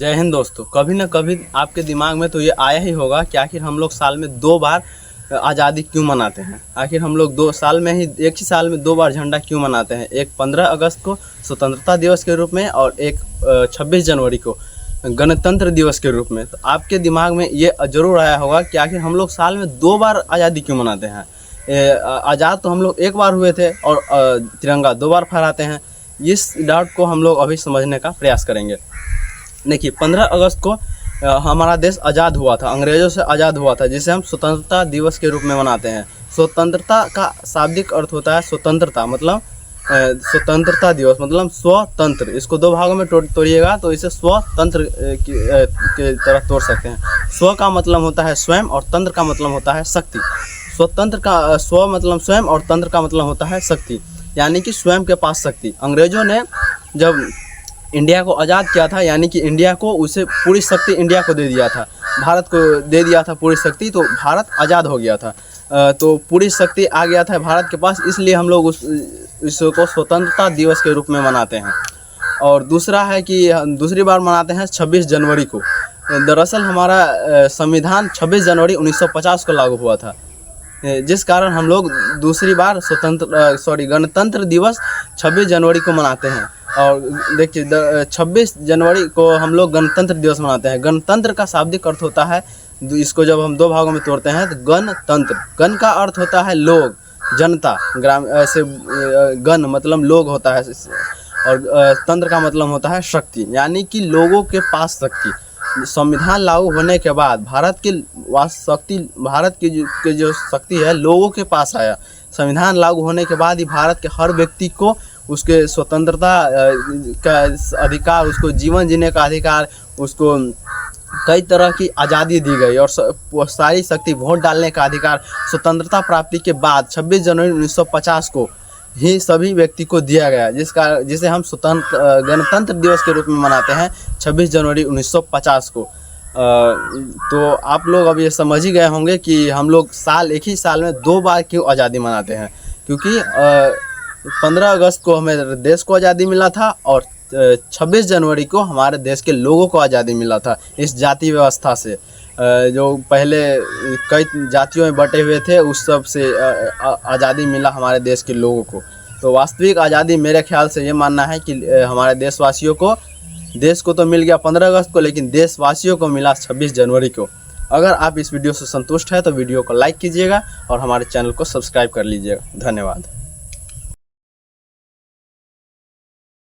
जय हिंद दोस्तों। कभी ना कभी आपके दिमाग में तो ये आया ही होगा कि आखिर हम लोग साल में 2 बार आज़ादी क्यों मनाते हैं। आखिर हम लोग एक ही साल में 2 बार झंडा क्यों मनाते हैं। एक 15 अगस्त को स्वतंत्रता दिवस के रूप में और एक 26 जनवरी को गणतंत्र दिवस के रूप में। तो आपके दिमाग में ये ज़रूर आया होगा कि आखिर हम लोग साल में 2 बार आज़ादी क्यों मनाते हैं। आज़ाद तो हम लोग एक बार हुए थे और तिरंगा 2 बार फहराते हैं। इस डाउट को हम लोग अभी समझने का प्रयास करेंगे। देखिए, 15 अगस्त को हमारा देश आज़ाद हुआ था, अंग्रेज़ों से आज़ाद हुआ था, जिसे हम स्वतंत्रता दिवस के रूप में मनाते हैं। स्वतंत्रता का शाब्दिक अर्थ होता है स्वतंत्रता, मतलब स्वतंत्रता दिवस मतलब स्वतंत्र। इसको 2 भागों में तोड़िएगा तो इसे स्वतंत्र के तरह तोड़ सकते हैं। स्व का मतलब होता है स्वयं और तंत्र का मतलब होता है शक्ति। स्वतंत्र का स्व मतलब स्वयं और तंत्र का मतलब होता है शक्ति, यानी कि स्वयं के पास शक्ति। अंग्रेज़ों ने जब इंडिया को आज़ाद किया था, यानी कि इंडिया को उसे पूरी शक्ति इंडिया को दे दिया था, भारत को दे दिया था पूरी शक्ति, तो भारत आज़ाद हो गया था। तो पूरी शक्ति आ गया था भारत के पास, इसलिए हम लोग इसको स्वतंत्रता दिवस के रूप में मनाते हैं। और दूसरा है कि दूसरी बार मनाते हैं 26 जनवरी को। दरअसल हमारा संविधान 26 जनवरी 1950 को लागू हुआ था, जिस कारण हम लोग दूसरी बार गणतंत्र दिवस 26 जनवरी को मनाते हैं। और देखिए, 26 जनवरी को हम लोग गणतंत्र दिवस मनाते हैं। गणतंत्र का शाब्दिक अर्थ होता है, इसको जब हम 2 भागों में तोड़ते हैं तो गणतंत्र, गण का अर्थ होता है लोग, जनता, ऐसे गण मतलब लोग होता है, और तंत्र का मतलब होता है शक्ति, यानी कि लोगों के पास शक्ति। संविधान लागू होने के बाद भारत की जो शक्ति है लोगों के पास आया। संविधान लागू होने के बाद ही भारत के हर व्यक्ति को उसके स्वतंत्रता का अधिकार, उसको जीवन जीने का अधिकार, उसको कई तरह की आज़ादी दी गई और सारी शक्ति, वोट डालने का अधिकार स्वतंत्रता प्राप्ति के बाद 26 जनवरी 1950 को ही सभी व्यक्ति को दिया गया, जिसे हम गणतंत्र दिवस के रूप में मनाते हैं 26 जनवरी 1950 को। तो आप लोग अब ये समझ ही गए होंगे कि हम लोग एक ही साल में 2 बार क्यों आज़ादी मनाते हैं। क्योंकि 15 अगस्त को हमें देश को आज़ादी मिला था और 26 जनवरी को हमारे देश के लोगों को आज़ादी मिला था इस जाति व्यवस्था से, जो पहले कई जातियों में बटे हुए थे, उस सब से आज़ादी मिला हमारे देश के लोगों को। तो वास्तविक आज़ादी मेरे ख्याल से ये मानना है कि हमारे देशवासियों को, देश को तो मिल गया 15 अगस्त को, लेकिन देशवासियों को मिला 26 जनवरी को। अगर आप इस वीडियो से संतुष्ट हैं तो वीडियो को लाइक कीजिएगा और हमारे चैनल को सब्सक्राइब कर लीजिएगा। धन्यवाद।